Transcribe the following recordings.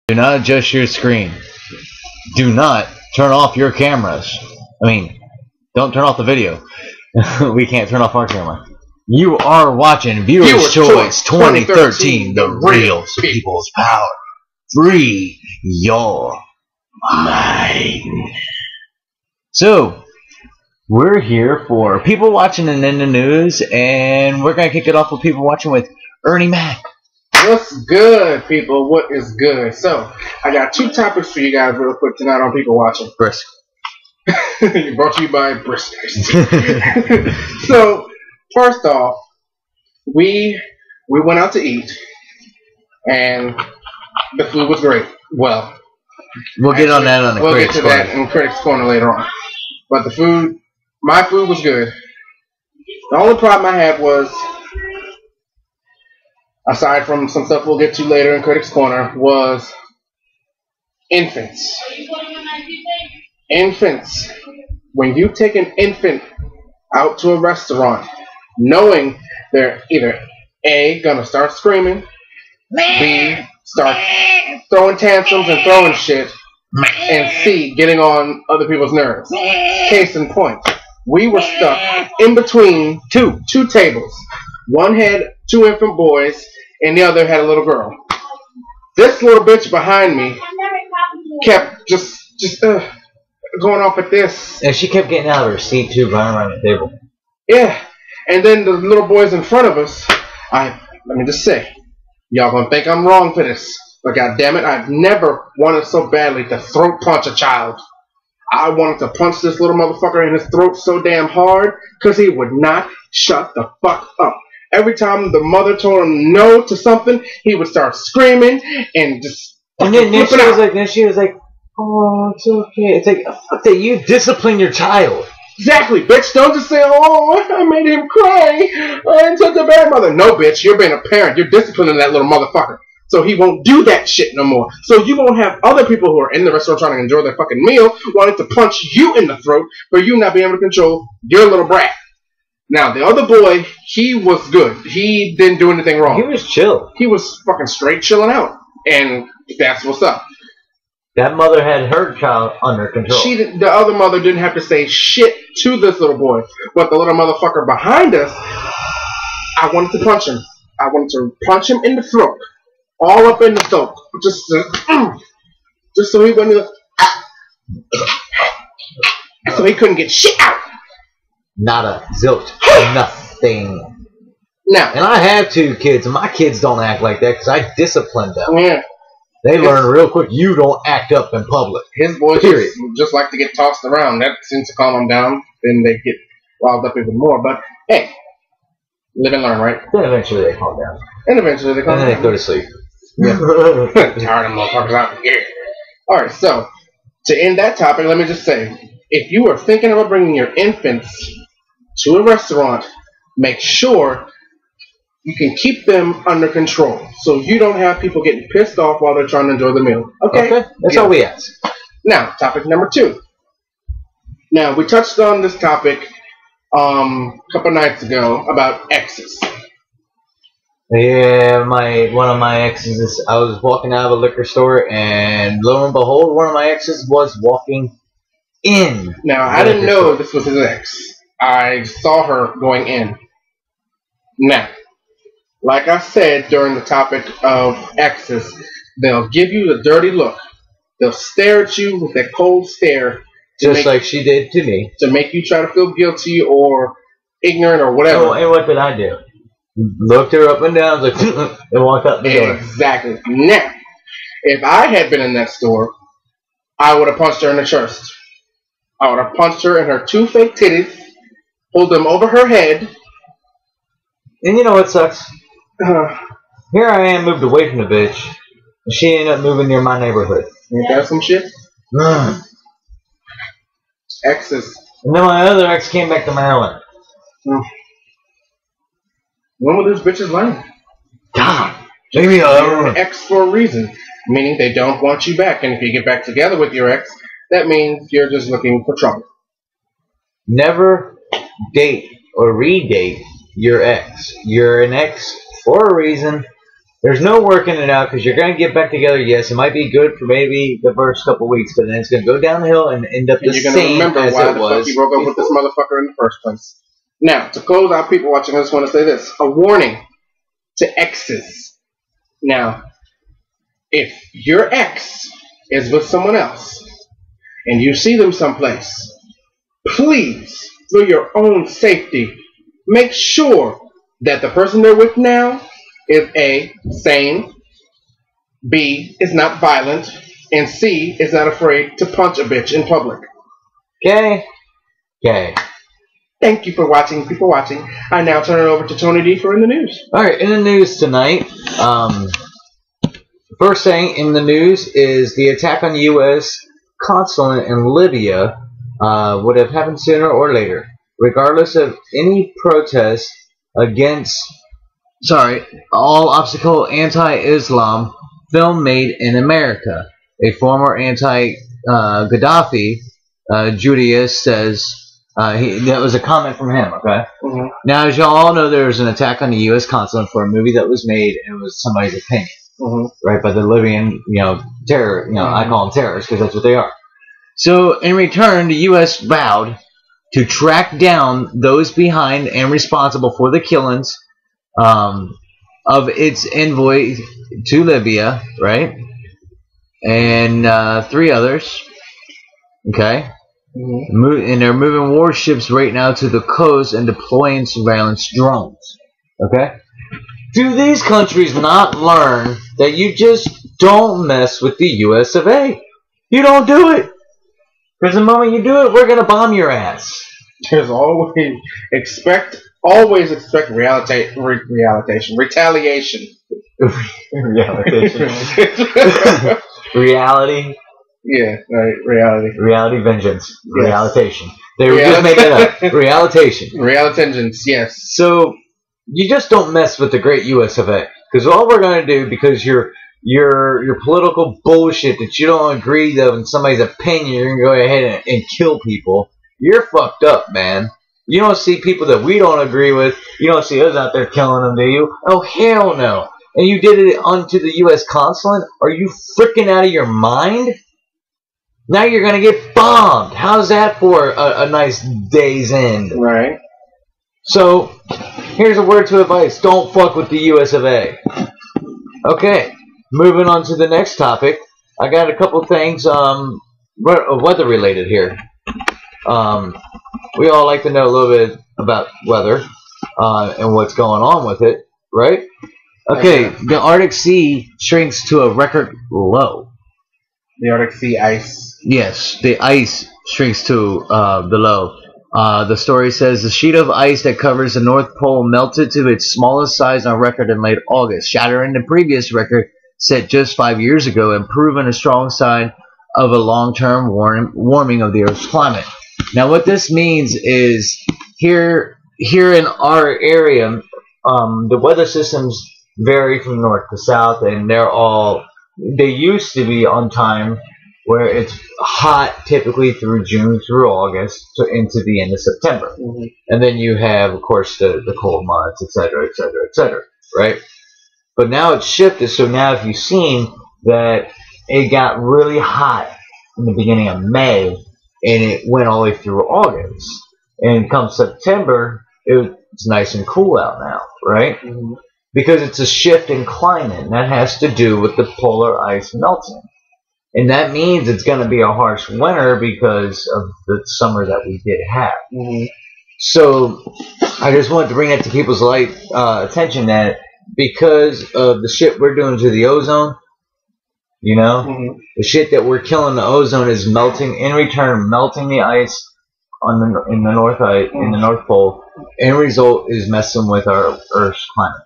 Do not adjust your screen. Do not turn off your cameras. I mean, don't turn off the video. We can't turn off our camera. You are watching Viewer's Choice 2013, the real people's power. Free your mind. So, we're here for people watching and in the news, and we're going to kick it off with people watching with Ernie Mac. What's good, people? What is good? So, I got two topics for you guys real quick tonight on people watching. Brisk. Brought to you by Briskers. So, first off, we went out to eat, and the food was great. Well, we'll get on that on the Critics Corner. We'll get to that in Critics Corner later on. But the food, my food was good. The only problem I had was, aside from some stuff we'll get to later in Critics Corner, was infants. Infants. When you take an infant out to a restaurant, knowing they're either A, gonna start screaming, B, start throwing tantrums and throwing shit, and C, getting on other people's nerves. Case in point, we were stuck in between two tables. One had two infant boys, and the other had a little girl. This little bitch behind me kept just going off at this. And she kept getting out of her seat too, running around the table. Yeah, and then the little boys in front of us, let me just say, y'all gonna think I'm wrong for this, but goddammit, I've never wanted so badly to throat punch a child. I wanted to punch this little motherfucker in his throat so damn hard, because he would not shut the fuck up. Every time the mother told him no to something, he would start screaming and just then she was like, oh, it's okay. It's like, fuck that, you discipline your child. Exactly, bitch. Don't just say, oh, I made him cry. I'm such a bad mother. No, bitch. You're being a parent. You're disciplining that little motherfucker. So he won't do that shit no more. So you won't have other people who are in the restaurant trying to enjoy their fucking meal wanting to punch you in the throat for you not being able to control your little brat. Now, the other boy, he was good. He didn't do anything wrong. He was chill. He was fucking straight chilling out. And that's what's up. That mother had her child under control. The other mother didn't have to say shit to this little boy. But the little motherfucker behind us, I wanted to punch him. I wanted to punch him in the throat. All up in the throat. Just so he wouldn't... so he couldn't get shit out. Not a zilch. Nothing. Now, and I have two kids, and my kids don't act like that because I disciplined them. Yeah. They learn real quick, you don't act up in public. His boys just like to get tossed around. That seems to calm them down. Then they get riled up even more. But, hey, live and learn, right? Then eventually they calm down. And eventually they calm down. And then they go to sleep. Yeah. Tired of motherfuckers out here. Alright, so, to end that topic, let me just say, if you are thinking about bringing your infants to a restaurant, make sure you can keep them under control, so you don't have people getting pissed off while they're trying to enjoy the meal. Okay? That's all we ask. Now, topic number 2. Now, we touched on this topic a couple nights ago about exes. Yeah, one of my exes, I was walking out of a liquor store, and lo and behold, one of my exes was walking in. Now, I didn't know this was his ex. I saw her going in. Now, like I said during the topic of exes, they'll give you the dirty look. They'll stare at you with that cold stare. Just like she did to me. To make you try to feel guilty or ignorant or whatever. Oh, and what did I do? Looked her up and down, like, and walked out the door. Exactly. Now, if I had been in that store, I would have punched her in the chest. I would have punched her in her two fake titties, pulled them over her head. And you know what sucks? Here I am, moved away from the bitch, and she ended up moving near my neighborhood. Ain't that some shit? Exes. And then my other ex came back to Maryland. When will those bitches learn? God, leave me alone. You're an ex for a reason, meaning they don't want you back. And if you get back together with your ex, that means you're just looking for trouble. Never date or redate your ex. You're an ex for a reason. There's no working it out because you're going to get back together. Yes, it might be good for maybe the first couple weeks, but then it's going to go downhill and end up the same as it was. You're going to remember why the fuck you broke up with this motherfucker in the first place. Now, to close out people watching, I just want to say this. A warning to exes. Now, if your ex is with someone else and you see them someplace, please, for your own safety, make sure that the person they're with now is A, sane, B, is not violent, and C, is not afraid to punch a bitch in public. Okay. Okay. Thank you for watching, people watching. I now turn it over to Tony D for In the News. Alright, in the news tonight, first thing in the news is the attack on the U.S. consulate in Libya would have happened sooner or later, regardless of any protest against, all obstacle anti-Islam film made in America. A former anti-Gaddafi Judaist says, that was a comment from him, okay? Mm-hmm. Now, as y'all all know, there was an attack on the U.S. consulate for a movie that was made, and it was somebody's opinion, right, by the Libyan, terror, I call them terrorists because that's what they are. So, in return, the U.S. vowed to track down those behind and responsible for the killings of its envoy to Libya, right? And 3 others, okay? And they're moving warships right now to the coast and deploying surveillance drones, okay? Do these countries not learn that you just don't mess with the US of A? You don't do it. Because the moment you do it, we're going to bomb your ass. There's always expect retaliation. Reality. Yeah, right. Reality. Reality vengeance. Yes. Realitation. They just made that up. Realitation. Realivengeance. Yes. So you just don't mess with the great US of A. Because all we're going to do, because your political bullshit that you don't agree with in somebody's opinion, you're going to go ahead and kill people. You're fucked up, man. You don't see people that we don't agree with. You don't see us out there killing them, do you? Oh, hell no. And you did it onto the U.S. consulate? Are you freaking out of your mind? Now you're going to get bombed. How's that for a nice day's end? Right. So, here's a word to advice. Don't fuck with the U.S. of A. Okay. Moving on to the next topic. I got a couple things weather-related here. We all like to know a little bit about weather and what's going on with it, right? Okay, the Arctic Sea shrinks to a record low. The Arctic Sea ice. Yes, the ice shrinks to the low. The story says the sheet of ice that covers the North Pole melted to its smallest size on record in late August, shattering the previous record set just 5 years ago and proving a strong sign of a long-term warming of the Earth's climate. Now, what this means is here in our area, the weather systems vary from north to south, and they used to be on time where it's hot typically through June through August into the end of September. And then you have, of course, the cold months, etc., right? But now it's shifted, so now if you've seen that it got really hot in the beginning of May, and it went all the way through August. And come September, it's nice and cool out now, right? Because it's a shift in climate, and that has to do with the polar ice melting. And that means it's going to be a harsh winter because of the summer that we did have. So I just wanted to bring that to people's attention that because of the shit we're doing to the ozone, the shit that we're killing the ozone is melting in return, melting the ice in the North Pole. End result is messing with our Earth's climate.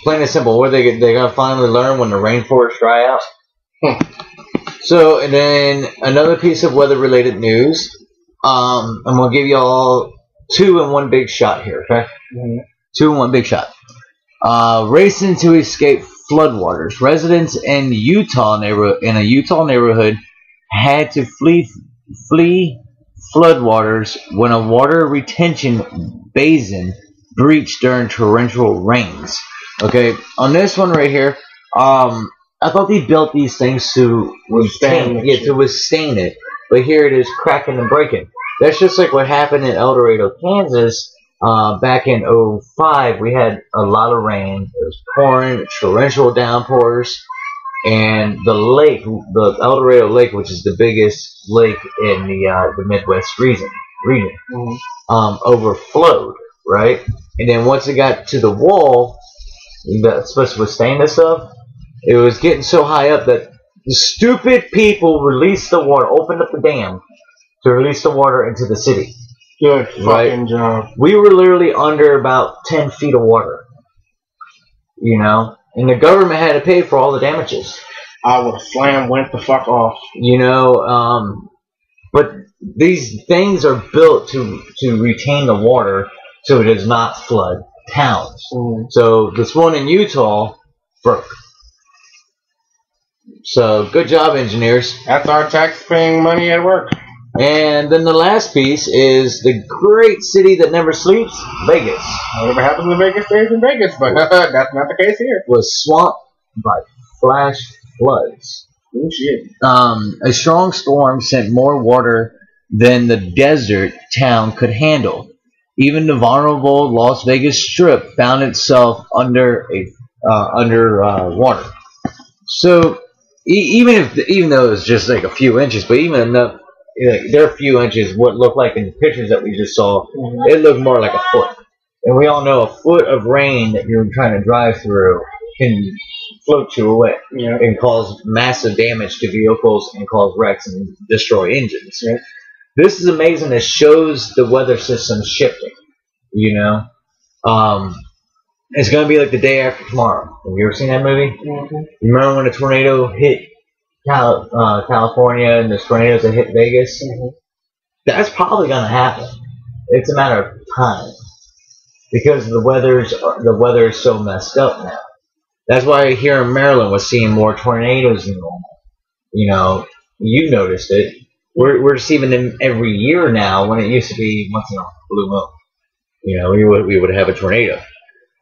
Plain and simple. What they gotta finally learn when the rainforests dry out. So, and then another piece of weather-related news. I'm gonna give you all 2 in one big shot here. Okay, 2 in one big shot. Racing to escape floodwaters. Residents in a Utah neighborhood had to flee floodwaters when a water retention basin breached during torrential rains. Okay, on this one right here, I thought they built these things to withstand it, but here it is cracking and breaking. That's just like what happened in El Dorado, Kansas, back in '05. We had a lot of rain. It was pouring, torrential downpours, and the lake, the El Dorado Lake, which is the biggest lake in the Midwest region, overflowed, right? And then once it got to the wall that's supposed to withstand this stuff, it was getting so high up that the stupid people released the water, opened up the dam to release the water into the city. Good fucking job. We were literally under about 10 feet of water, you know, and the government had to pay for all the damages. I would have went the fuck off. You know, but these things are built to retain the water so it does not flood towns. So this one in Utah broke. So good job, engineers. That's our tax-paying money at work. And then the last piece is the great city that never sleeps, Vegas. Whatever happens in Vegas stays in Vegas, but that's not the case here. Was swamped by flash floods. Oh shit. A strong storm sent more water than the desert town could handle. Even the vulnerable Las Vegas Strip found itself under water. So even though it was just like a few inches, but even enough, there are a few inches. What looked like in the pictures that we just saw, it looked more like a foot. And we all know a foot of rain that you're trying to drive through can float you away and cause massive damage to vehicles and cause wrecks and destroy engines. Yeah. This is amazing. It shows the weather system shifting. You know, it's going to be like The Day After Tomorrow. Have you ever seen that movie? Mm-hmm. You remember when a tornado hit California and the tornadoes that hit Vegas? Mm-hmm. That's probably going to happen. It's a matter of time because the weather is so messed up now. That's why here in Maryland we're seeing more tornadoes than normal. You know, you noticed it. We're receiving them every year now when it used to be once in a blue moon. You know, we would have a tornado.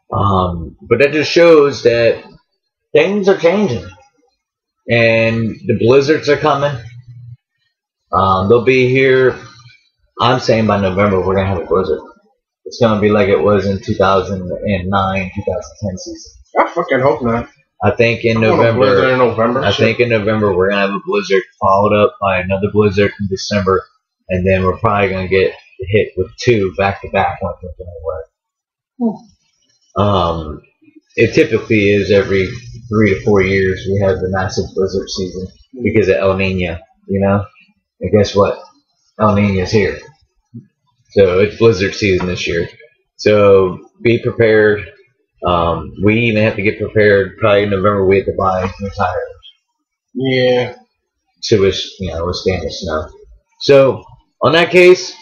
But that just shows that things are changing. And the blizzards are coming. They'll be here. I'm saying by November we're going to have a blizzard. It's going to be like it was in 2009, 2010 season. I fucking hope not. I think in November. I think in November we're gonna have a blizzard followed up by another blizzard in December, and then we're probably gonna get hit with 2 back to back. It typically is every 3 to 4 years we have the massive blizzard season because of El Nino. You know, and guess what? El Nino's here, so it's blizzard season this year. So be prepared. We even have to get prepared. Probably in November we have to buy new tires. Yeah. To withstand the snow. So on that case,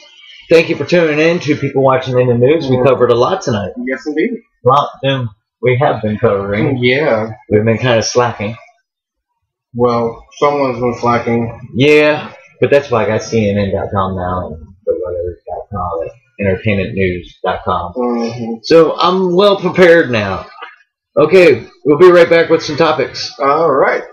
thank you for tuning in to People Watching in the News. We covered a lot tonight. Yes, indeed. A lot we have been covering. Yeah. We've been kind of slacking. Well, someone's been slacking. Yeah, but that's why I got CNN.com now and theweather.com and entertainmentnews.com. Mm-hmm. So I'm well prepared now. Okay, we'll be right back with some topics. All right.